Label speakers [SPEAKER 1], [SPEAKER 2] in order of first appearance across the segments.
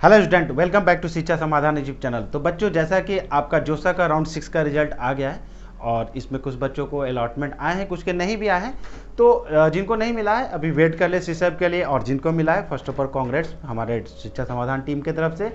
[SPEAKER 1] Hello student, welcome back to Shiksha Samadhan YouTube channel. तो बच्चों, जैसा कि आपका जोसा का राउंड 6 का रिजल्ट आ गया है और इसमें कुछ बच्चों को अलॉटमेंट आए हैं, कुछ के नहीं भी आए हैं। तो जिनको नहीं मिला है अभी वेट कर ले सीसैब के लिए, और जिनको मिला है फर्स्ट ऑफ ऑल कांग्रेट्स हमारे शिक्षा समाधान टीम की तरफ से।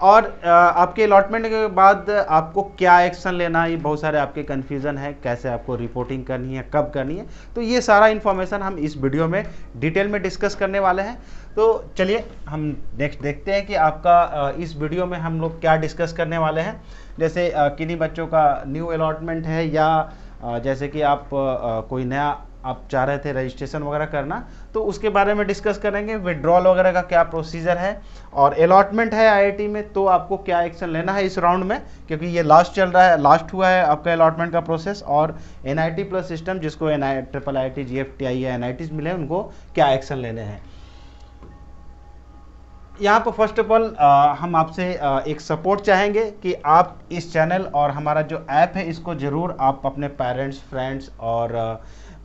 [SPEAKER 1] और आपके अलॉटमेंट के बाद आपको क्या एक्शन लेना है, ये बहुत सारे आपके कन्फ्यूज़न है, कैसे आपको रिपोर्टिंग करनी है, कब करनी है। तो ये सारा इन्फॉर्मेशन हम इस वीडियो में डिटेल में डिस्कस करने वाले हैं। तो चलिए हम नेक्स्ट देखते हैं कि आपका इस वीडियो में हम लोग क्या डिस्कस करने वाले हैं। जैसे किन्हीं बच्चों का न्यू अलॉटमेंट है, या जैसे कि आप कोई नया आप चाह रहे थे रजिस्ट्रेशन वगैरह करना, तो उसके बारे में डिस्कस करेंगे। विड्रॉल वगैरह का क्या प्रोसीजर है, और अलॉटमेंट है आईआईटी में तो आपको क्या एक्शन लेना है इस राउंड में, क्योंकि ये लास्ट चल रहा है, लास्ट हुआ है आपका अलॉटमेंट का प्रोसेस। और एनआईटी प्लस सिस्टम जिसको ट्रिपल आईटी जीएफटीआई या एनआईटीज मिले, उनको क्या एक्शन लेने हैं। यहाँ पर फर्स्ट ऑफ ऑल हम आपसे एक सपोर्ट चाहेंगे कि आप इस चैनल और हमारा जो ऐप है इसको ज़रूर आप अपने पेरेंट्स, फ्रेंड्स और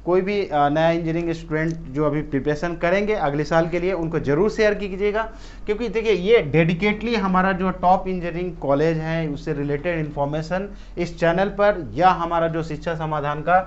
[SPEAKER 1] कोई भी नया इंजीनियरिंग स्टूडेंट जो अभी प्रिपरेशन करेंगे अगले साल के लिए, उनको ज़रूर शेयर कीजिएगा। क्योंकि देखिए, ये डेडिकेटली हमारा जो टॉप इंजीनियरिंग कॉलेज है उससे रिलेटेड इन्फॉर्मेशन इस चैनल पर या हमारा जो शिक्षा समाधान का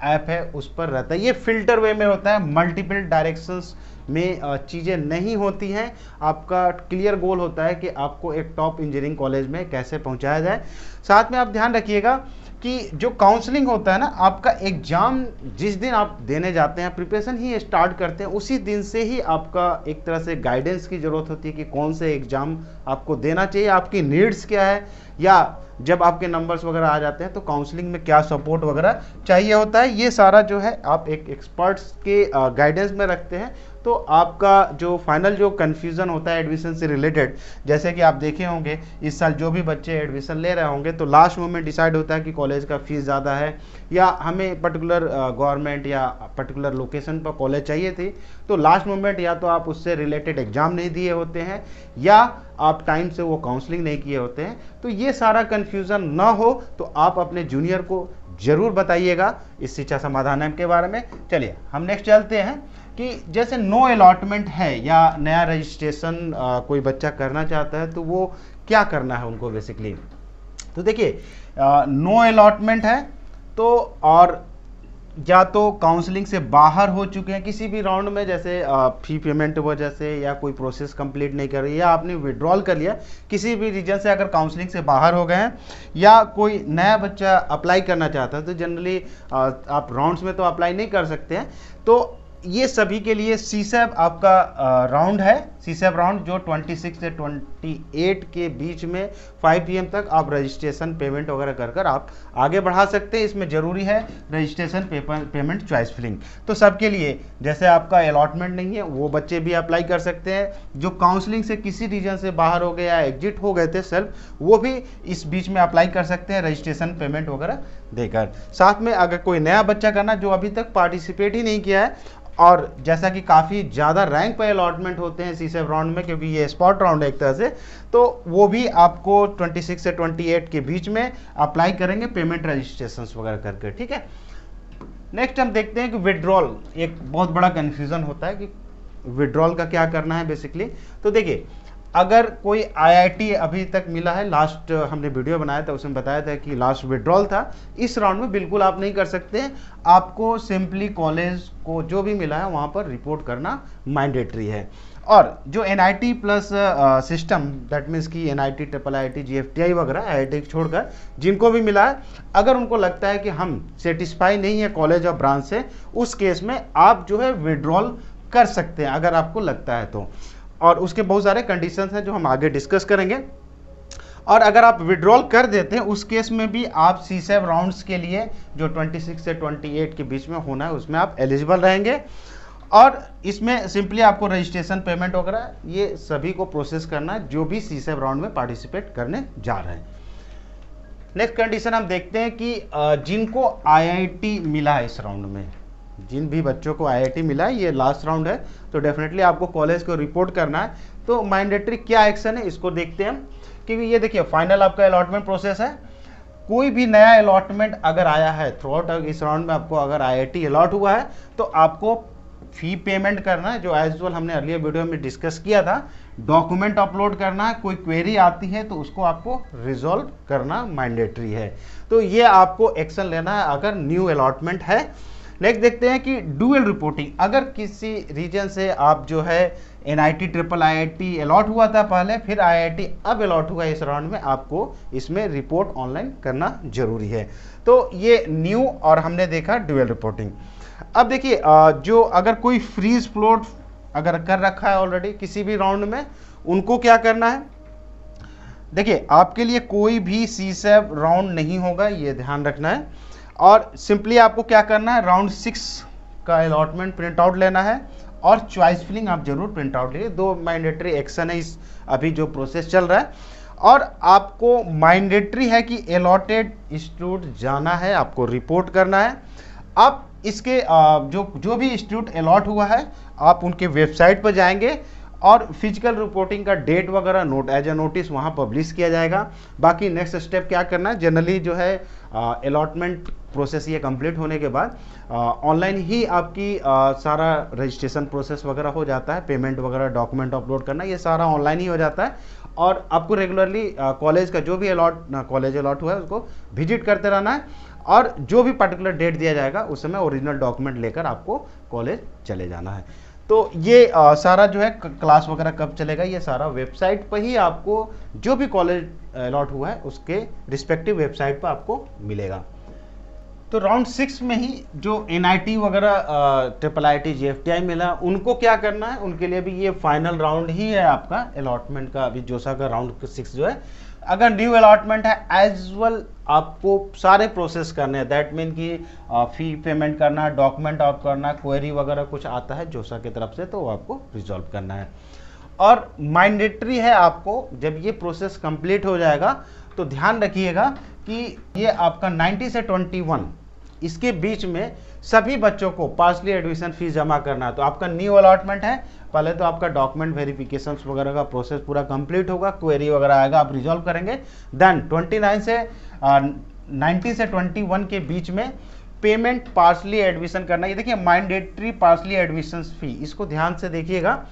[SPEAKER 1] ऐप है उस पर रहता है। ये फिल्टर वे में होता है, मल्टीपल डायरेक्शंस में चीज़ें नहीं होती हैं। आपका क्लियर गोल होता है कि आपको एक टॉप इंजीनियरिंग कॉलेज में कैसे पहुंचाया जाए। साथ में आप ध्यान रखिएगा कि जो काउंसलिंग होता है ना, आपका एग्ज़ाम जिस दिन आप देने जाते हैं, प्रिपरेशन ही स्टार्ट करते हैं, उसी दिन से ही आपका एक तरह से गाइडेंस की ज़रूरत होती है कि कौन से एग्ज़ाम आपको देना चाहिए, आपकी नीड्स क्या है, या जब आपके नंबर्स वगैरह आ जाते हैं तो काउंसलिंग में क्या सपोर्ट वगैरह चाहिए होता है। ये सारा जो है आप एक एक्सपर्ट्स के गाइडेंस में रखते हैं, तो आपका जो फाइनल जो कन्फ्यूज़न होता है एडमिशन से रिलेटेड, जैसे कि आप देखे होंगे इस साल जो भी बच्चे एडमिशन ले रहे होंगे तो लास्ट मोमेंट डिसाइड होता है कि कॉलेज का फीस ज़्यादा है, या हमें पर्टिकुलर गवर्नमेंट या पर्टिकुलर लोकेशन पर कॉलेज चाहिए थी, तो लास्ट मोमेंट या तो आप उससे रिलेटेड एग्ज़ाम नहीं दिए होते हैं, या आप टाइम से वो काउंसलिंग नहीं किए होते हैं। तो ये सारा कन्फ्यूज़न ना हो तो आप अपने जूनियर को ज़रूर बताइएगा इस शिक्षा समाधान ऐप के बारे में। चलिए हम नेक्स्ट चलते हैं कि जैसे नो अलॉटमेंट है या नया रजिस्ट्रेशन कोई बच्चा करना चाहता है तो वो क्या करना है उनको बेसिकली। तो देखिए, नो अलॉटमेंट है तो, और या तो काउंसलिंग से बाहर हो चुके हैं किसी भी राउंड में, जैसे फी पेमेंट वजह से, या कोई प्रोसेस कंप्लीट नहीं कर रही, या आपने विड्रॉल कर लिया किसी भी रीजन से, अगर काउंसलिंग से बाहर हो गए हैं, या कोई नया बच्चा अप्लाई करना चाहता है, तो जनरली आप राउंड्स में तो अप्लाई नहीं कर सकते हैं। तो ये सभी के लिए सीसैब आपका राउंड है। सीसैब राउंड जो 26 से 28 के बीच में 5 PM तक आप रजिस्ट्रेशन पेमेंट वगैरह कर आप आगे बढ़ा सकते हैं। इसमें ज़रूरी है रजिस्ट्रेशन पेमेंट चॉइस फिलिंग। तो सबके लिए, जैसे आपका अलॉटमेंट नहीं है वो बच्चे भी अप्लाई कर सकते हैं, जो काउंसलिंग से किसी रीजन से बाहर हो गए या एग्जिट हो गए थे सेल्फ, वो भी इस बीच में अप्लाई कर सकते हैं रजिस्ट्रेशन पेमेंट वगैरह देकर। साथ में अगर कोई नया बच्चा करना जो अभी तक पार्टिसिपेट ही नहीं किया है, और जैसा कि काफ़ी ज़्यादा रैंक पर अलॉटमेंट होते हैं सीसैब राउंड में, क्योंकि ये स्पॉट राउंड है एक तरह से, तो वो भी आपको 26 से 28 के बीच में अप्लाई करेंगे पेमेंट रजिस्ट्रेशन वगैरह करके, ठीक है। नेक्स्ट हम देखते हैं कि विड्रॉल, एक बहुत बड़ा कन्फ्यूज़न होता है कि विड्रॉल का क्या करना है बेसिकली। तो देखिए, अगर कोई आईआईटी अभी तक मिला है, लास्ट हमने वीडियो बनाया था उसमें बताया था कि लास्ट विड्रॉल था, इस राउंड में बिल्कुल आप नहीं कर सकते हैं। आपको सिंपली कॉलेज को जो भी मिला है वहाँ पर रिपोर्ट करना मैंडेटरी है। और जो NIT plus system, that means कि एनआईटी, ट्रिपल आईटी, जीएफटीआई वगैरह आईआईटी छोड़कर जिनको भी मिला है, अगर उनको लगता है कि हम सेटिस्फाई नहीं है कॉलेज और ब्रांच से, उस केस में आप जो है विड्रॉल कर सकते हैं अगर आपको लगता है तो। और उसके बहुत सारे कंडीशंस हैं जो हम आगे डिस्कस करेंगे। और अगर आप विड्रॉल कर देते हैं उस केस में भी आप सीसैब राउंड्स के लिए जो 26 से 28 के बीच में होना है उसमें आप एलिजिबल रहेंगे। और इसमें सिंपली आपको रजिस्ट्रेशन पेमेंट वगैरह ये सभी को प्रोसेस करना है जो भी सीसैब राउंड में पार्टिसिपेट करने जा रहे हैं। नेक्स्ट कंडीशन हम देखते हैं कि जिनको आईआईटी मिला है इस राउंड में, जिन भी बच्चों को आईआईटी मिला है, ये लास्ट राउंड है, तो डेफिनेटली आपको कॉलेज को रिपोर्ट करना है। तो मैंडेटरी क्या एक्शन है इसको देखते हैं हम, क्योंकि ये देखिए फाइनल आपका अलॉटमेंट प्रोसेस है। कोई भी नया अलॉटमेंट अगर आया है थ्रू आउट इस राउंड में, आपको अगर आईआईटी अलॉट हुआ है तो आपको फी पेमेंट करना है, जो एज यूजुअल हमने अर्लियर वीडियो में डिस्कस किया था, डॉक्यूमेंट अपलोड करना है, कोई क्वेरी आती है तो उसको आपको रिजॉल्व करना मैंडेटरी है। तो ये आपको एक्शन लेना है अगर न्यू अलॉटमेंट है। नेक्स्ट देखते हैं कि डुअल रिपोर्टिंग, अगर किसी रीजन से आप जो है NIT ट्रिपल IIT अलॉट हुआ था पहले, फिर IIT अब अलॉट हुआ इस राउंड में, आपको इसमें रिपोर्ट ऑनलाइन करना जरूरी है। तो ये न्यू और हमने देखा डुअल रिपोर्टिंग। अब देखिए जो अगर कोई फ्रीज फ्लोट अगर कर रखा है ऑलरेडी किसी भी राउंड में, उनको क्या करना है, देखिए आपके लिए कोई भी CSAB राउंड नहीं होगा, ये ध्यान रखना है। और सिंपली आपको क्या करना है, राउंड 6 का अलॉटमेंट प्रिंट आउट लेना है और चॉइस फिलिंग आप जरूर प्रिंट आउट लीजिए। 2 मैंडेटरी एक्शन है इस अभी जो प्रोसेस चल रहा है। और आपको मैंडेटरी है कि अलॉटेड इंस्टीट्यूट जाना है, आपको रिपोर्ट करना है। आप इसके जो भी इंस्टीट्यूट अलॉट हुआ है आप उनके वेबसाइट पर जाएंगे और फिजिकल रिपोर्टिंग का डेट वगैरह नोट एज ए नोटिस वहाँ पब्लिश किया जाएगा। बाकी नेक्स्ट स्टेप क्या करना है, जनरली जो है अलॉटमेंट प्रोसेस ये कंप्लीट होने के बाद ऑनलाइन ही आपकी सारा रजिस्ट्रेशन प्रोसेस वगैरह हो जाता है, पेमेंट वगैरह डॉक्यूमेंट अपलोड करना ये सारा ऑनलाइन ही हो जाता है। और आपको रेगुलरली कॉलेज का जो भी कॉलेज अलॉट हुआ है उसको विजिट करते रहना है और जो भी पर्टिकुलर डेट दिया जाएगा उस समय ओरिजिनल डॉक्यूमेंट लेकर आपको कॉलेज चले जाना है। तो ये सारा जो है क्लास वगैरह कब चलेगा, ये सारा वेबसाइट पर ही आपको जो भी कॉलेज अलॉट हुआ है उसके रिस्पेक्टिव वेबसाइट पर आपको मिलेगा। तो राउंड 6 में ही जो NIT वगैरह ट्रिपल IIT JFTI मिला उनको क्या करना है, उनके लिए भी ये फाइनल राउंड ही है आपका अलॉटमेंट का। अभी जोसा का राउंड 6 जो है, अगर न्यू अलॉटमेंट है एज वेल आपको सारे प्रोसेस करने हैं। दैट मीन कि फी पेमेंट करना, डॉक्यूमेंट आउट करना, क्वेरी वगैरह कुछ आता है जोसा की तरफ से तो वो आपको रिजॉल्व करना है। और मैंडेटरी है आपको, जब ये प्रोसेस कंप्लीट हो जाएगा तो ध्यान रखिएगा कि ये आपका 90 से 21 इसके बीच में सभी बच्चों को पार्सली एडमिशन फीस जमा करना है। तो आपका न्यू अलॉटमेंट है, पहले तो आपका डॉक्यूमेंट वेरिफिकेशंस वगैरह का प्रोसेस पूरा कंप्लीट होगा, क्वेरी वगैरह आएगा, आप रिजॉल्व करेंगे। देन 90 से 21 के बीच में पेमेंट पार्सली एडमिशन करना। ये देखिए मैंडेटरी पार्सली एडमिशन फी, इसको ध्यान से देखिएगा।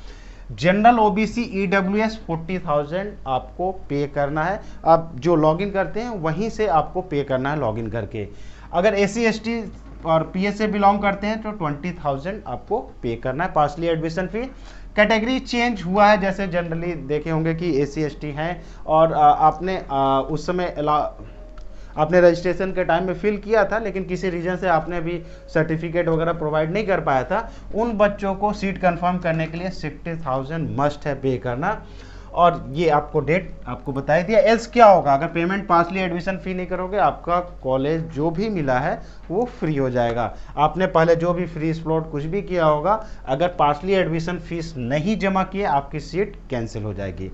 [SPEAKER 1] जनरल OBC EWS 40,000 आपको पे करना है। आप जो लॉगिन करते हैं वहीं से आपको पे करना है लॉगिन करके। अगर SC ST और PS से बिलोंग करते हैं तो 20,000 आपको पे करना है partially admission fee. Category change हुआ है, जैसे जनरली देखे होंगे कि SC ST हैं और आपने उस समय आपने रजिस्ट्रेशन के टाइम में फिल किया था लेकिन किसी रीजन से आपने अभी सर्टिफिकेट वगैरह प्रोवाइड नहीं कर पाया था, उन बच्चों को सीट कंफर्म करने के लिए 60,000 मस्ट है पे करना। और ये आपको डेट आपको बताई दिया। एल्स क्या होगा, अगर पेमेंट पार्सली एडमिशन फी नहीं करोगे आपका कॉलेज जो भी मिला है वो फ्री हो जाएगा। आपने पहले जो भी फ्री स्लॉट कुछ भी किया होगा, अगर पार्सली एडमिशन फीस नहीं जमा किए आपकी सीट कैंसिल हो जाएगी।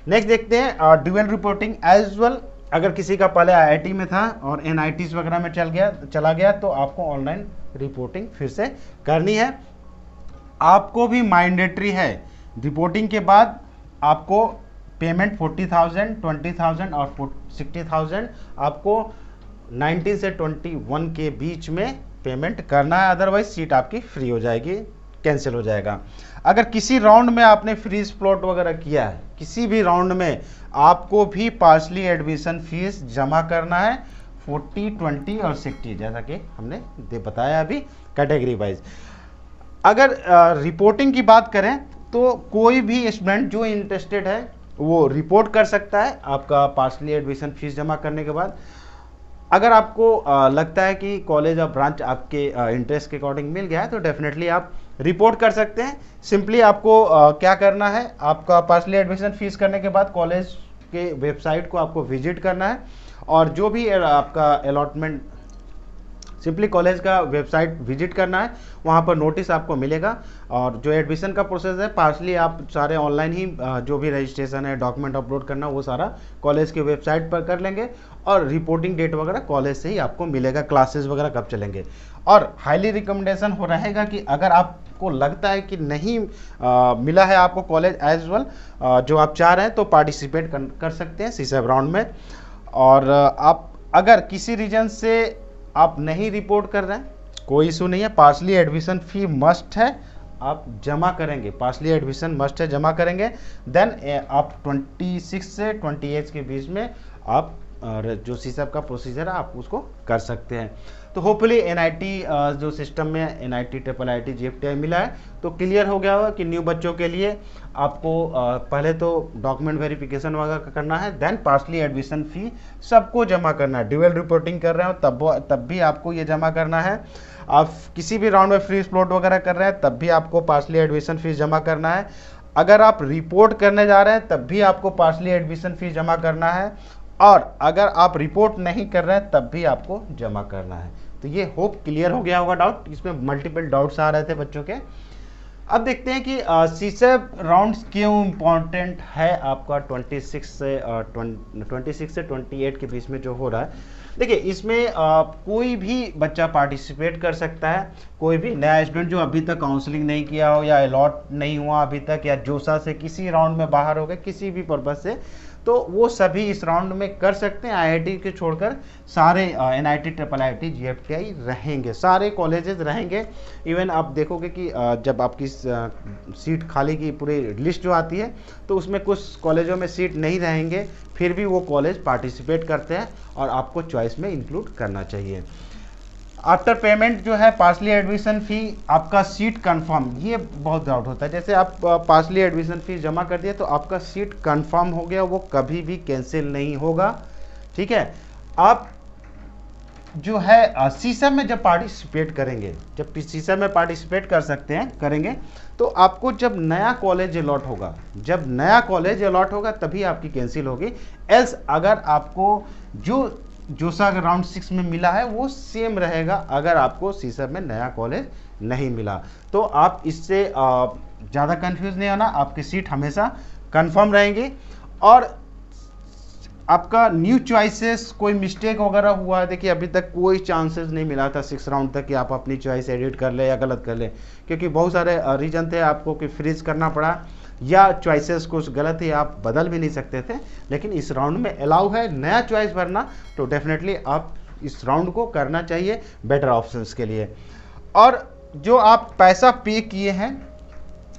[SPEAKER 1] नेक्स्ट देखते हैं ड्यूअल रिपोर्टिंग एज वेल। अगर किसी का पहले IIT में था और NITs वगैरह में चला गया तो आपको ऑनलाइन रिपोर्टिंग फिर से करनी है। आपको भी मैंडेटरी है, रिपोर्टिंग के बाद आपको पेमेंट 40,000, 20,000 और 60,000 आपको 19 से 21 के बीच में पेमेंट करना है, अदरवाइज सीट आपकी फ्री हो जाएगी, कैंसिल हो जाएगा। अगर किसी राउंड में आपने फ्री स्लॉट वगैरह किया है, किसी भी राउंड में आपको भी पार्सली एडमिशन फीस जमा करना है 40, 20 और 60, जैसा कि हमने बताया अभी कैटेगरी वाइज। अगर रिपोर्टिंग की बात करें तो कोई भी स्टूडेंट जो इंटरेस्टेड है वो रिपोर्ट कर सकता है आपका पार्सली एडमिशन फीस जमा करने के बाद। अगर आपको लगता है कि कॉलेज और ब्रांच आपके इंटरेस्ट के अकॉर्डिंग मिल गया है तो डेफिनेटली आप रिपोर्ट कर सकते हैं। सिंपली आपको क्या करना है, आपका पार्सली एडमिशन फीस करने के बाद कॉलेज के वेबसाइट को आपको विजिट करना है और जो भी आपका अलॉटमेंट, सिंपली कॉलेज का वेबसाइट विजिट करना है, वहाँ पर नोटिस आपको मिलेगा। और जो एडमिशन का प्रोसेस है पार्सली आप सारे ऑनलाइन ही जो भी रजिस्ट्रेशन है, डॉक्यूमेंट अपलोड करना, वो सारा कॉलेज के वेबसाइट पर कर लेंगे और रिपोर्टिंग डेट वगैरह कॉलेज से ही आपको मिलेगा, क्लासेस वगैरह कब चलेंगे। और हाईली रिकमेंडेशन हो रहेगा कि अगर आपको लगता है कि नहीं मिला है आपको कॉलेज एज वेल जो आप चाह रहे हैं तो पार्टिसिपेट कर सकते हैं CSAB राउंड में। और आप अगर किसी रीजन से आप नहीं रिपोर्ट कर रहे हैं कोई इशू नहीं है, पार्सली एडमिशन फ़ी मस्ट है, आप जमा करेंगे, पार्सली एडमिशन मस्ट है, जमा करेंगे। देन आप 26 से 28 के बीच में आप जो सीसैप का प्रोसीजर है आप उसको कर सकते हैं। तो होपफुली एनआईटी जो सिस्टम में एनआईटी ट्रिपल आईटी जीएफटीआई मिला है तो क्लियर हो गया होगा कि न्यू बच्चों के लिए आपको पहले तो डॉक्यूमेंट वेरिफिकेशन वगैरह करना है, देन पार्सली एडमिशन फ़ी सबको जमा करना है। ड्यूअल रिपोर्टिंग कर रहे हो तब भी आपको ये जमा करना है। आप किसी भी राउंड में फ्री स्लॉट वगैरह कर रहे हैं तब भी आपको पार्सली एडमिशन फीस जमा करना है। अगर आप रिपोर्ट करने जा रहे हैं तब भी आपको पार्सली एडमिशन फीस जमा करना है, और अगर आप रिपोर्ट नहीं कर रहे हैं तब भी आपको जमा करना है। तो ये होप क्लियर हो गया होगा डाउट, इसमें मल्टीपल डाउट्स आ रहे थे बच्चों के। अब देखते हैं कि सीसैप राउंड्स क्यों इम्पॉर्टेंट है आपका 26 से 28 के बीच में जो हो रहा है। देखिए इसमें कोई भी बच्चा पार्टिसिपेट कर सकता है, कोई भी नया स्टूडेंट जो अभी तक काउंसलिंग नहीं किया हो या अलॉट नहीं हुआ अभी तक, या जोसा से किसी राउंड में बाहर हो गए किसी भी पर्पज़ से, तो वो सभी इस राउंड में कर सकते हैं। आईआईटी के छोड़कर सारे एनआईटी ट्रिपल आईटी जीएफटीआई रहेंगे, सारे कॉलेजेस रहेंगे। इवन आप देखोगे कि जब आपकी सीट खाली की पूरी लिस्ट जो आती है तो उसमें कुछ कॉलेजों में सीट नहीं रहेंगे, फिर भी वो कॉलेज पार्टिसिपेट करते हैं और आपको चॉइस में इंक्लूड करना चाहिए। आफ्टर पेमेंट जो है पार्सली एडमिशन फ़ी आपका सीट कंफर्म, ये बहुत डाउट होता है। जैसे आप पार्सली एडमिशन फ़ी जमा कर दिए तो आपका सीट कंफर्म हो गया, वो कभी भी कैंसिल नहीं होगा, ठीक है। आप जो है सीसैप में जब पार्टिसिपेट करेंगे, जब सीसैप में पार्टिसिपेट कर सकते हैं करेंगे तो आपको जब नया कॉलेज अलॉट होगा, जब नया कॉलेज अलॉट होगा तभी आपकी कैंसिल होगी। एल्स अगर आपको जो जोसा राउंड 6 में मिला है वो सेम रहेगा, अगर आपको सीसैप में नया कॉलेज नहीं मिला तो आप इससे ज़्यादा कंफ्यूज नहीं होना, आपकी सीट हमेशा कंफर्म रहेंगी। और आपका न्यू चॉइसेस कोई मिस्टेक वगैरह हुआ है, देखिए अभी तक कोई चांसेस नहीं मिला था 6 राउंड तक कि आप अपनी चॉइस एडिट कर ले या गलत कर ले, क्योंकि बहुत सारे रीजन थे आपको कि फ्रीज करना पड़ा या चॉइसेस कुछ गलत ही आप बदल भी नहीं सकते थे। लेकिन इस राउंड में अलाउ है नया चॉइस भरना, तो डेफिनेटली आप इस राउंड को करना चाहिए बेटर ऑप्शंस के लिए। और जो आप पैसा पे किए हैं,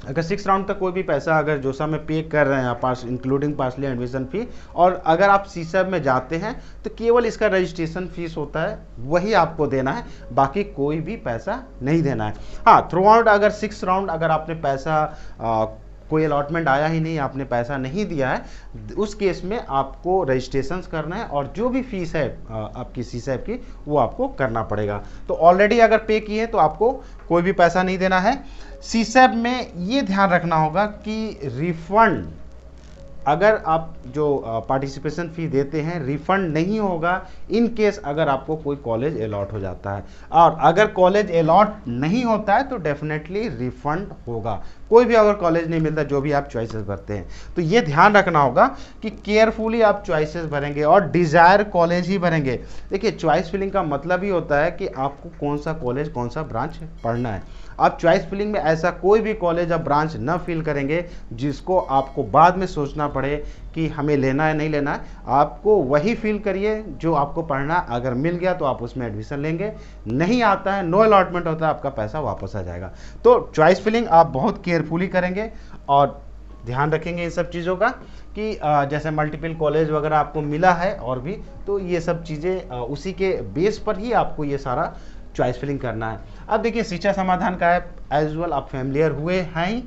[SPEAKER 1] अगर 6 राउंड तक कोई भी पैसा अगर जोसा में पे कर रहे हैं पास इंक्लूडिंग पार्सली एडमिशन फ़ी, और अगर आप सीसैप में जाते हैं तो केवल इसका रजिस्ट्रेशन फीस होता है वही आपको देना है, बाकी कोई भी पैसा नहीं देना है। हाँ, थ्रू आउट अगर 6 राउंड अगर आपने पैसा कोई अलॉटमेंट आया ही नहीं, आपने पैसा नहीं दिया है, उस केस में आपको रजिस्ट्रेशन करना है और जो भी फीस है आपकी सीसैप की वो आपको करना पड़ेगा। तो ऑलरेडी अगर पे किए तो आपको कोई भी पैसा नहीं देना है। सीसैप में ये ध्यान रखना होगा कि रिफंड, अगर आप जो पार्टिसिपेशन फ़ी देते हैं रिफंड नहीं होगा इन केस अगर आपको कोई कॉलेज अलॉट हो जाता है, और अगर कॉलेज अलॉट नहीं होता है तो डेफिनेटली रिफंड होगा। कोई भी अगर कॉलेज नहीं मिलता जो भी आप चॉइसेस भरते हैं, तो ये ध्यान रखना होगा कि केयरफुली आप चॉइसेस भरेंगे और डिज़ायर कॉलेज ही भरेंगे। देखिए चॉइस फिलिंग का मतलब ही होता है कि आपको कौन सा कॉलेज कौन सा ब्रांच पढ़ना है। आप चॉइस फिलिंग में ऐसा कोई भी कॉलेज आप ब्रांच न फिल करेंगे जिसको आपको बाद में सोचना पड़े कि हमें लेना है नहीं लेना है। आपको वही फिल करिए जो आपको पढ़ना, अगर मिल गया तो आप उसमें एडमिशन लेंगे, नहीं आता है नो अलॉटमेंट होता है आपका पैसा वापस आ जाएगा। तो चॉइस फिलिंग आप बहुत केयरफुली करेंगे और ध्यान रखेंगे इन सब चीज़ों का कि जैसे मल्टीपल कॉलेज वगैरह आपको मिला है और भी, तो ये सब चीज़ें उसी के बेस पर ही आपको ये सारा चॉइस फिलिंग करना है। अब देखिए शिक्षा समाधान का ऐप एज वेल आप फैमिलियर हुए हैं ही।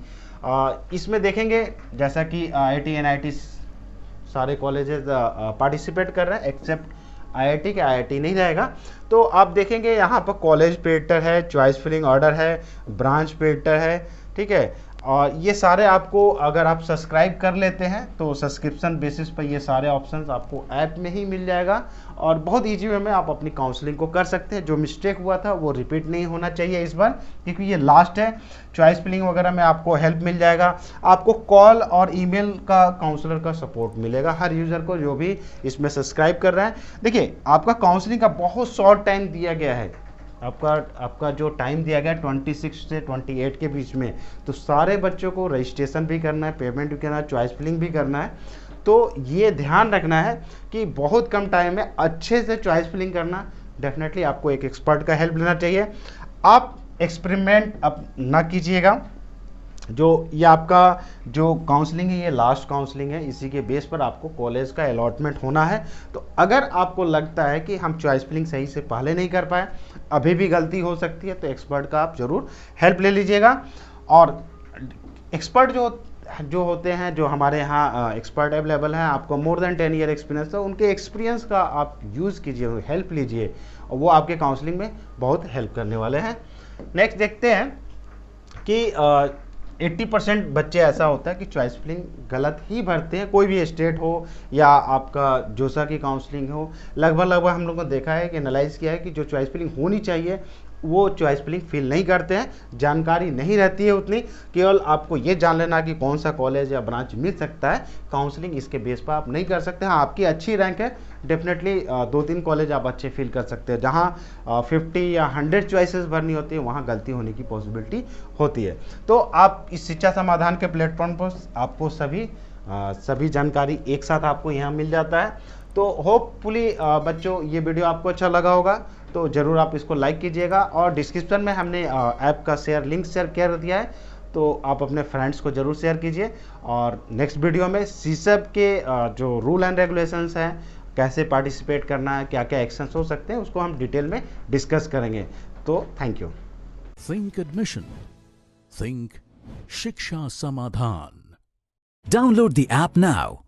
[SPEAKER 1] इसमें देखेंगे जैसा कि आईआईटी एनआईटी सारे कॉलेजेस पार्टिसिपेट कर रहे हैं एक्सेप्ट आईआईटी के, आईआईटी नहीं रहेगा। तो आप देखेंगे यहाँ पर कॉलेज पेटर है, चॉइस फिलिंग ऑर्डर है, ब्रांच पेटर है, ठीक है। और ये सारे आपको अगर आप सब्सक्राइब कर लेते हैं तो सब्सक्रिप्शन बेसिस पर ये सारे ऑप्शंस आपको ऐप में ही मिल जाएगा और बहुत इजी वे में आप अपनी काउंसलिंग को कर सकते हैं। जो मिस्टेक हुआ था वो रिपीट नहीं होना चाहिए इस बार, क्योंकि ये लास्ट है। चॉइस फिलिंग वगैरह में आपको हेल्प मिल जाएगा, आपको कॉल और ईमेल का काउंसलर का सपोर्ट मिलेगा हर यूज़र को जो भी इसमें सब्सक्राइब कर रहा है। देखिए आपका काउंसलिंग का बहुत शॉर्ट टाइम दिया गया है, आपका जो टाइम दिया गया 26 से 28 के बीच में, तो सारे बच्चों को रजिस्ट्रेशन भी करना है, पेमेंट भी करना है, चॉइस फिलिंग भी करना है। तो ये ध्यान रखना है कि बहुत कम टाइम में अच्छे से चॉइस फिलिंग करना। डेफिनेटली आपको एक एक्सपर्ट का हेल्प लेना चाहिए। आप एक्सपेरिमेंट अब ना कीजिएगा। जो ये आपका जो काउंसलिंग है, ये लास्ट काउंसलिंग है, इसी के बेस पर आपको कॉलेज का अलॉटमेंट होना है। तो अगर आपको लगता है कि हम चॉइस फिलिंग सही से पहले नहीं कर पाए, अभी भी गलती हो सकती है, तो एक्सपर्ट का आप ज़रूर हेल्प ले लीजिएगा। और एक्सपर्ट जो होते हैं, जो हमारे यहाँ एक्सपर्ट अवेलेबल हैं, आपको मोर देन 10 ईयर एक्सपीरियंस है, उनके एक्सपीरियंस का आप यूज़ कीजिए, हेल्प लीजिए, और वो आपके काउंसलिंग में बहुत हेल्प करने वाले हैं। नेक्स्ट देखते हैं कि 80% बच्चे ऐसा होता है कि चॉइस फिलिंग गलत ही भरते हैं, कोई भी स्टेट हो या आपका जोसा की काउंसलिंग हो। लगभग हम लोगों ने देखा है कि एनालाइज किया है कि जो चॉइस फिलिंग होनी चाहिए वो चॉइस फिलिंग फिल नहीं करते हैं, जानकारी नहीं रहती है उतनी। केवल आपको ये जान लेना कि कौन सा कॉलेज या ब्रांच मिल सकता है, काउंसलिंग इसके बेस पर आप नहीं कर सकते। हाँ, आपकी अच्छी रैंक है, डेफिनेटली 2-3 कॉलेज आप अच्छे फिल कर सकते हैं। जहाँ 50 या 100 चॉइसेस भरनी होती है, वहाँ गलती होने की पॉसिबिलिटी होती है। तो आप इस शिक्षा समाधान के प्लेटफॉर्म पर आपको सभी जानकारी एक साथ आपको यहाँ मिल जाता है। तो होपफुली बच्चों, ये वीडियो आपको अच्छा लगा होगा, तो ज़रूर आप इसको लाइक कीजिएगा। और डिस्क्रिप्शन में हमने ऐप का लिंक शेयर कर दिया है, तो आप अपने फ्रेंड्स को ज़रूर शेयर कीजिए। और नेक्स्ट वीडियो में सीसैप के जो रूल एंड रेगुलेशंस हैं, कैसे पार्टिसिपेट करना है, क्या क्या एक्शंस हो सकते हैं, उसको हम डिटेल में डिस्कस करेंगे। तो thank you.
[SPEAKER 2] Think Admission. Think Shiksha Samadhan. Download the app now